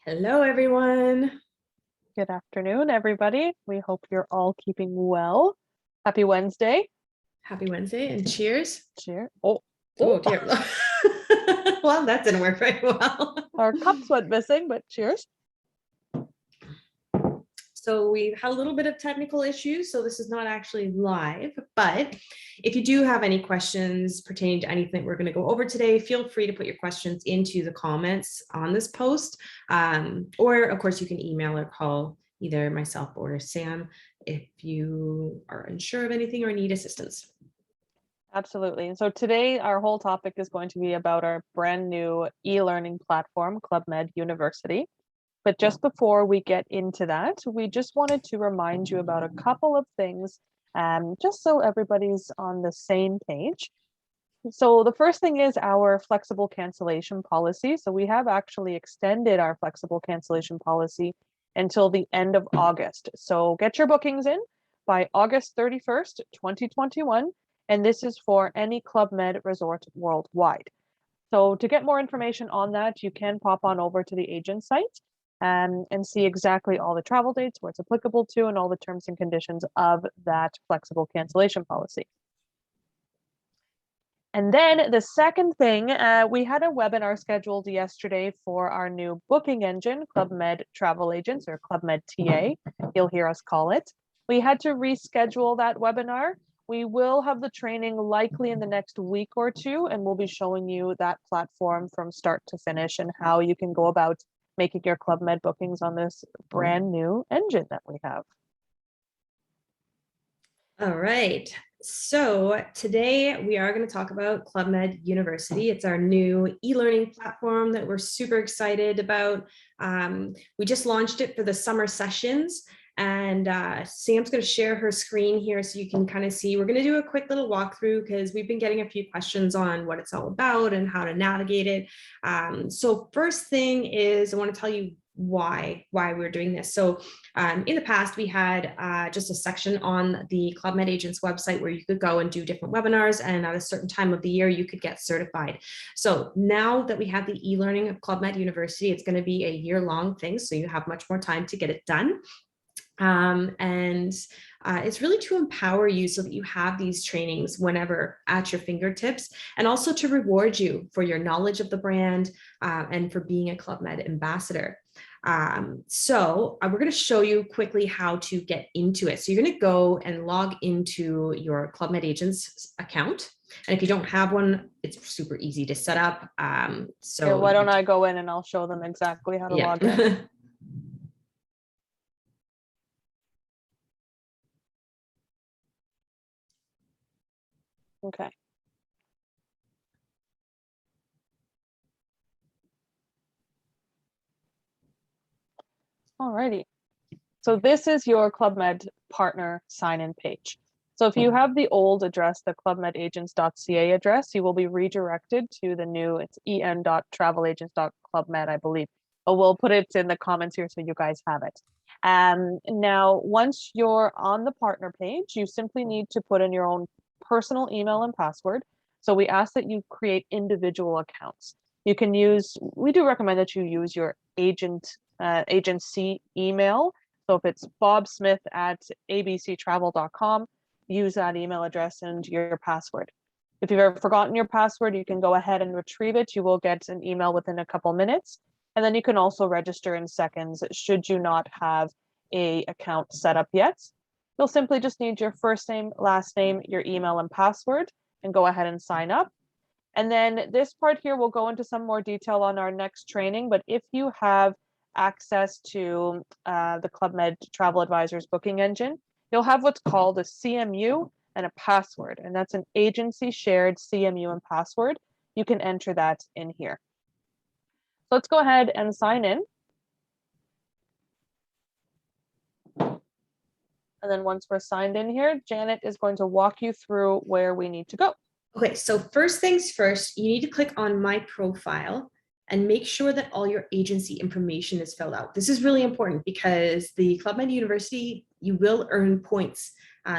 Hello, everyone. Good afternoon, everybody. We hope you're all keeping well. Happy Wednesday. Happy Wednesday and cheers. Cheers. Oh dear. Well, that didn't work very well. Our cups went missing, but cheers. So we've had a little bit of technical issues, so this is not actually live, but if you do have any questions pertaining to anything we're going to go over today, feel free to put your questions into the comments on this post. Or of course you can email or call either myself or Sam if you are unsure of anything or need assistance. Absolutely. And so today our whole topic is going to be about our brand new e-learning platform, Club Med University. But just before we get into that, we just wanted to remind you about a couple of things, just so everybody's on the same page. So the first thing is our flexible cancellation policy. So we have actually extended our flexible cancellation policy until the end of August. So get your bookings in by August 31st, 2021. And this is for any Club Med resort worldwide. So to get more information on that, you can pop on over to the agent site and see exactly all the travel dates, where it's applicable to, and all the terms and conditions of that flexible cancellation policy. And then the second thing, we had a webinar scheduled yesterday for our new booking engine, Club Med Travel Agents, or Club Med TA, you'll hear us call it. We had to reschedule that webinar. We will have the training likely in the next week or two, and we'll be showing you that platform from start to finish and how you can go about making your Club Med bookings on this brand new engine that we have. All right. So today we are going to talk about Club Med University. It's our new e-learning platform that we're super excited about. We just launched it for the summer sessions, and Sam's going to share her screen here so you can kind of see. We're going to do a quick little walkthrough because we've been getting a few questions on what it's all about and how to navigate it. So first thing is I want to tell you why we're doing this. So in the past, we had just a section on the Club Med Agents website where you could go and do different webinars, and at a certain time of the year, you could get certified. So now that we have the e-learning of Club Med University, it's going to be a year-long thing, so you have much more time to get it done. It's really to empower you so that you have these trainings whenever at your fingertips, and also to reward you for your knowledge of the brand and for being a Club Med ambassador. So we're going to show you quickly how to get into it. So you're going to go and log into your Club Med Agents account. And if you don't have one, it's super easy to set up. So yeah, why don't I go in and I'll show them exactly how to log in. Okay. Alrighty. So this is your Club Med partner sign-in page. So if you have the old address, the clubmedagents.ca address, you will be redirected to the new, it's en.travelagents.clubmed, I believe. But we'll put it in the comments here so you guys have it. Now, once you're on the partner page, you simply need to put in your own personal email and password. So we ask that you create individual accounts. You can use, we do recommend that you use your agency email. So if it's bobsmith@abctravel.com, use that email address and your password. If you've ever forgotten your password, you can go ahead and retrieve it. You will get an email within a couple minutes. And then you can also register in seconds should you not have an account set up yet. You'll simply just need your first name, last name, your email and password, and go ahead and sign up. And then this part here, we'll go into some more detail on our next training. But if you have access to the Club Med Travel Advisors booking engine, you'll have what's called a CMU and a password, and that's an agency shared CMU and password. You can enter that in here. So let's go ahead and sign in. And then once we're signed in here, Janet is going to walk you through where we need to go. Okay, so first things first, you need to click on My Profile and make sure that all your agency information is filled out. This is really important because the Club Med University, you will earn points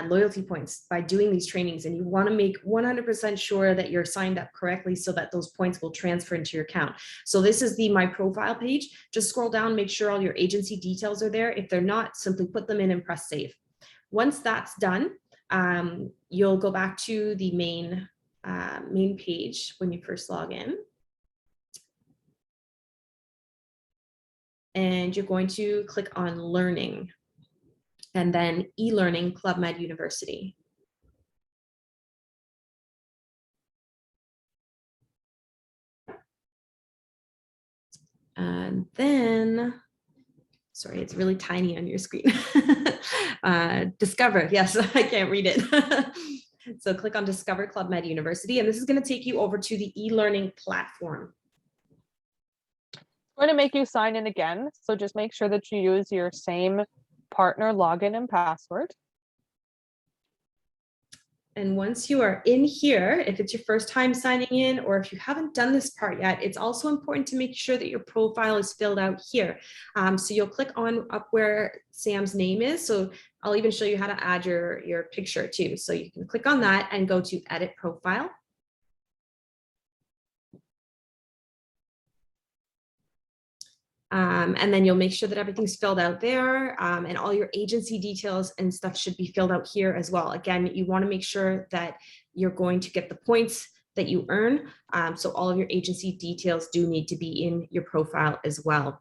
loyalty points by doing these trainings, and you want to make 100% sure that you're signed up correctly so that those points will transfer into your account. So this is the My Profile page. Just scroll down, make sure all your agency details are there. If they're not, simply put them in and press save. Once that's done, you'll go back to the main page when you first log in. And you're going to click on Learning, and then e-learning Club Med University. And then, sorry, it's really tiny on your screen. Discover, yes, I can't read it. So click on Discover Club Med University, and this is going to take you over to the e-learning platform. We're going to make you sign in again. So just make sure that you use your same partner login and password. And once you are in here, if it's your first time signing in, or if you haven't done this part yet, it's also important to make sure that your profile is filled out here. So you'll click on up where Sam's name is. So I'll even show you how to add your picture too. So you can click on that and go to Edit Profile. And then you'll make sure that everything's filled out there, and all your agency details and stuff should be filled out here as well. Again, you want to make sure that you're going to get the points that you earn. So all of your agency details do need to be in your profile as well.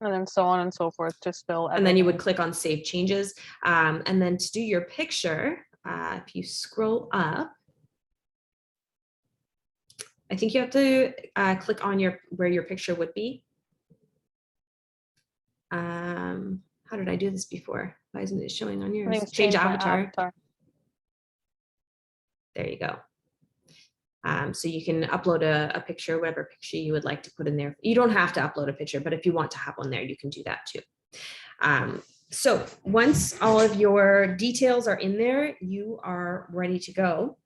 And then so on and so forth, just fill everything. And then you would click on Save Changes. And then to do your picture, if you scroll up, I think you have to click on where your picture would be. How did I do this before? Why isn't it showing on yours? Change avatar. There you go. So you can upload a picture, whatever picture you would like to put in there. You don't have to upload a picture, but if you want to have one there, you can do that too. So once all of your details are in there, you are ready to go.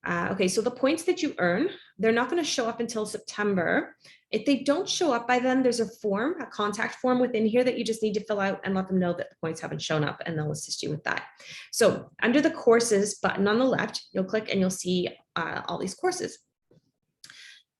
Okay, so the points that you earn, they're not going to show up until September. If they don't show up by then, there's a form, a contact form within here that you just need to fill out and let them know that the points haven't shown up, and they'll assist you with that. So under the courses button on the left, you'll click and you'll see all these courses.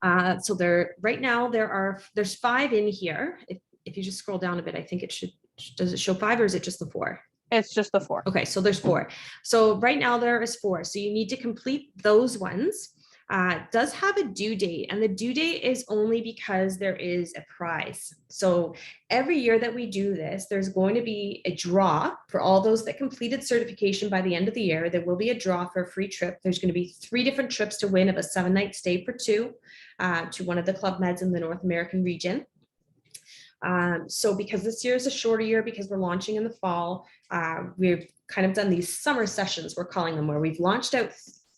So right now there's 5 in here. If you just scroll down a bit, I think it should, does it show 5 or is it just the 4? It's just the 4. Okay, so there's 4. So right now there is 4. So you need to complete those ones. It does have a due date, and the due date is only because there is a prize. So every year that we do this, there's going to be a draw for all those that completed certification by the end of the year. There will be a draw for a free trip. There's going to be 3 different trips to win of a 7-night stay for 2 to one of the Club Meds in the North American region. So because this year is a shorter year, because we're launching in the fall, we've kind of done these summer sessions, we're calling them, where we've launched out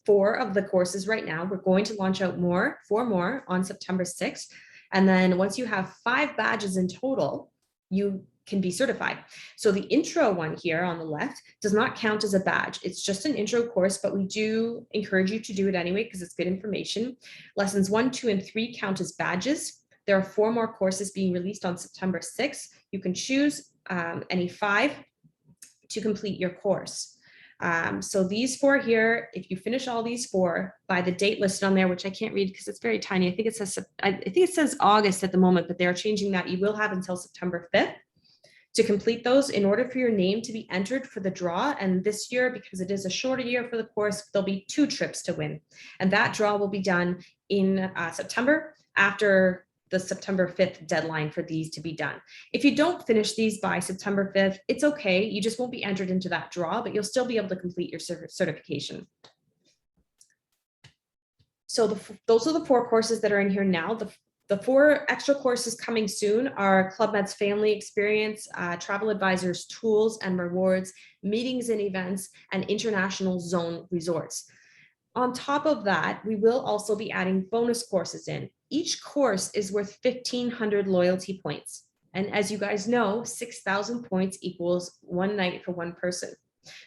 4 of the courses right now. We're going to launch out 4 more on September 6th. And then once you have 5 badges in total, you can be certified. So the intro one here on the left does not count as a badge. It's just an intro course, but we do encourage you to do it anyway because it's good information. Lessons 1, 2, and 3 count as badges. There are 4 more courses being released on September 6th. You can choose any 5 to complete your course. So these 4 here, if you finish all these 4 by the date listed on there, which I can't read because it's very tiny. I think it says August at the moment, but they're changing that. You will have until September 5th to complete those in order for your name to be entered for the draw. And this year, because it is a shorter year for the course, there'll be 2 trips to win. And that draw will be done in September after the September 5th deadline for these to be done. If you don't finish these by September 5th, it's okay. You just won't be entered into that draw, but you'll still be able to complete your certification. So those are the 4 courses that are in here now. The 4 extra courses coming soon are Club Med's Family Experience, Travel Advisors Tools and Rewards, Meetings and Events, and International Zone Resorts. On top of that, we will also be adding bonus courses in. Each course is worth 1,500 loyalty points. And as you guys know, 6,000 points equals 1 night for 1 person.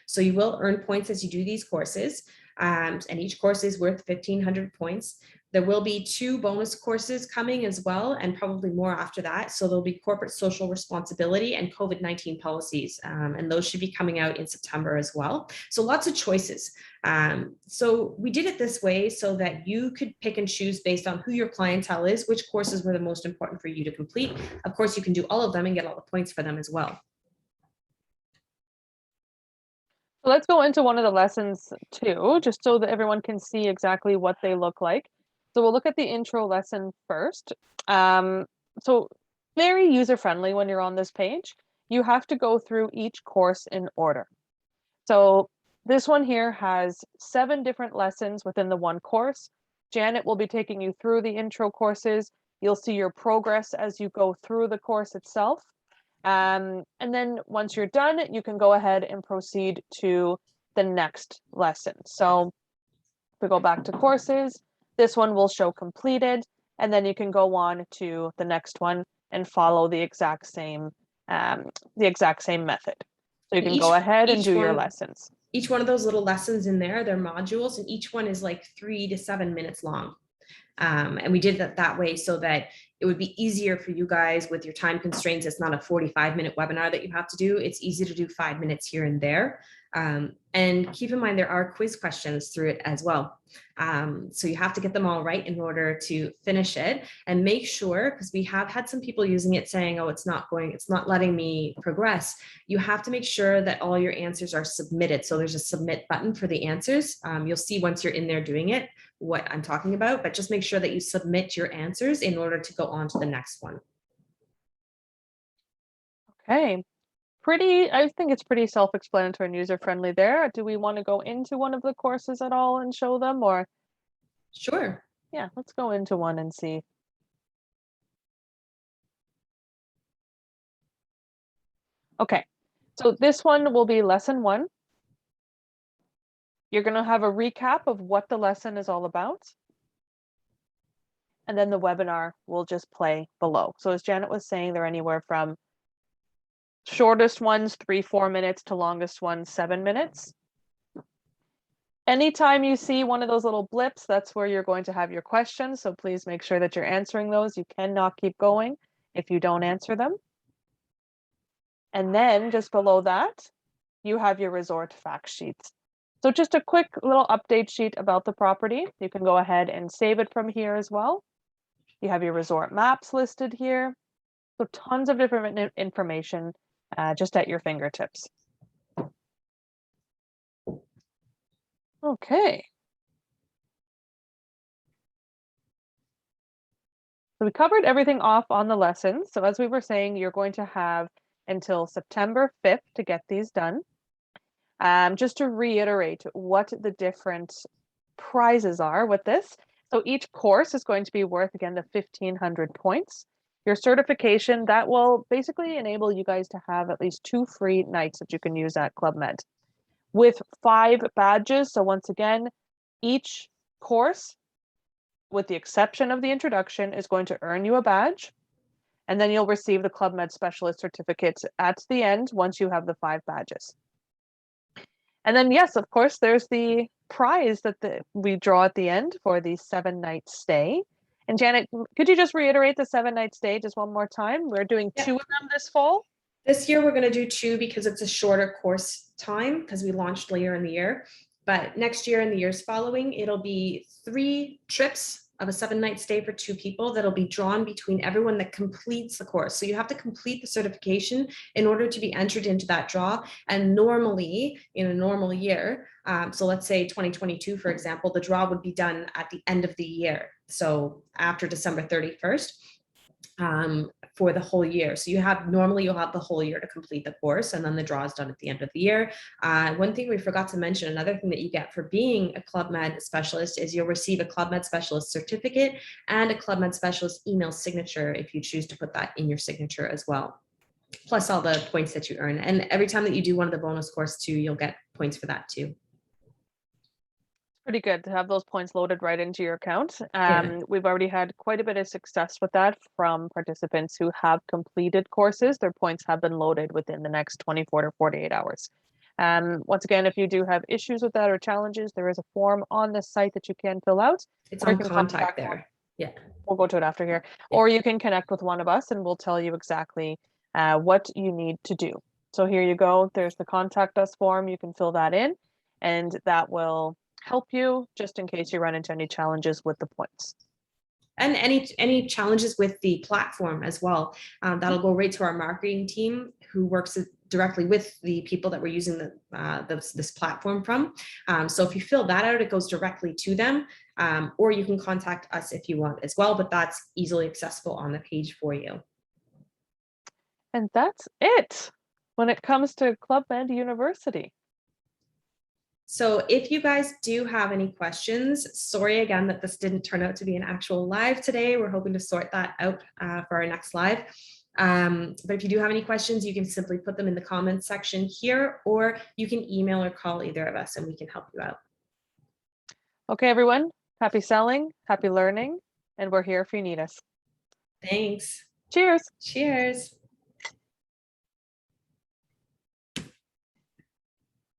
So you will earn points as you do these courses. and each course is worth 1,500 points. There will be 2 bonus courses coming as well, and probably more after that. So there'll be corporate social responsibility and COVID-19 policies, and those should be coming out in September as well. So lots of choices. So we did it this way so that you could pick and choose based on who your clientele is, which courses were the most important for you to complete. Of course, you can do all of them and get all the points for them as well. So let's go into one of the lessons too, just so that everyone can see exactly what they look like. So we'll look at the intro lesson first. So very user-friendly when you're on this page. You have to go through each course in order. So this one here has 7 different lessons within the one course. Janet will be taking you through the intro courses. You'll see your progress as you go through the course itself. And then once you're done, you can go ahead and proceed to the next lesson. So if we go back to courses, this one will show completed, and then you can go on to the next one and follow the exact same method. So you can go ahead and do your lessons. Each one of those little lessons in there, they're modules, and each one is like 3 to 7 minutes long. And we did that way so that it would be easier for you guys with your time constraints. It's not a 45-minute webinar that you have to do. It's easy to do 5 minutes here and there. And keep in mind, there are quiz questions through it as well. So you have to get them all right in order to finish it, and make sure, because we have had some people using it saying, oh, it's not letting me progress. You have to make sure that all your answers are submitted. So there's a submit button for the answers. You'll see once you're in there doing it, what I'm talking about, but just make sure that you submit your answers in order to go on to the next one. Okay. I think it's pretty self-explanatory and user-friendly there. Do we want to go into one of the courses at all and show them, or? Sure. Yeah, let's go into one and see. Okay, so this one will be lesson 1. You're going to have a recap of what the lesson is all about. And then the webinar will just play below. So as Janet was saying, they're anywhere from shortest ones 3-4 minutes to longest ones 7 minutes. Anytime you see one of those little blips, that's where you're going to have your questions. So please make sure that you're answering those. You cannot keep going if you don't answer them. And then just below that, you have your resort fact sheets. So just a quick little update sheet about the property. You can go ahead and save it from here as well. You have your resort maps listed here. So tons of different information just at your fingertips. Okay. So we covered everything off on the lesson. So as we were saying, you're going to have until September 5th to get these done. Just to reiterate what the different prizes are with this. So each course is going to be worth, again, the 1,500 points. Your certification, that will basically enable you guys to have at least 2 free nights that you can use at Club Med. With 5 badges, so once again, each course, with the exception of the introduction, is going to earn you a badge. And then you'll receive the Club Med Specialist certificate at the end once you have the 5 badges. And then, yes, of course, there's the prize that we draw at the end for the 7-night stay. And Janet, could you just reiterate the 7-night stay just one more time? We're doing 2 of them this fall. This year, we're going to do 2 because it's a shorter course time because we launched later in the year. But next year and the years following, it'll be 3 trips of a 7-night stay for 2 people that'll be drawn between everyone that completes the course. So you have to complete the certification in order to be entered into that draw. And normally, in a normal year, so let's say 2022, for example, the draw would be done at the end of the year. So after December 31st. For the whole year. So you'll have the whole year to complete the course, and then the draw is done at the end of the year. One thing we forgot to mention, another thing that you get for being a Club Med specialist is you'll receive a Club Med specialist certificate and a Club Med specialist email signature if you choose to put that in your signature as well. Plus all the points that you earn. And every time that you do one of the bonus course too, you'll get points for that too. Pretty good to have those points loaded right into your account. We've already had quite a bit of success with that from participants who have completed courses. Their points have been loaded within the next 24 to 48 hours. Once again, if you do have issues with that or challenges, there is a form on the site that you can fill out. It's or you on can contact one- there. Yeah. We'll go to it after here. Yeah. Or you can connect with one of us and we'll tell you exactly what you need to do. So here you go. There's the contact us form. You can fill that in and that will help you just in case you run into any challenges with the points. And any challenges with the platform as well. That'll go right to our marketing team who works directly with the people that we're using this platform from. So if you fill that out, it goes directly to them, or you can contact us if you want as well, but that's easily accessible on the page for you. And that's it when it comes to Club Med University. So if you guys do have any questions, sorry again that this didn't turn out to be an actual live today. We're hoping to sort that out for our next live. But if you do have any questions, you can simply put them in the comments section here, or you can email or call either of us and we can help you out. Okay, everyone, happy selling, happy learning, and we're here if you need us. Thanks. Cheers. Cheers.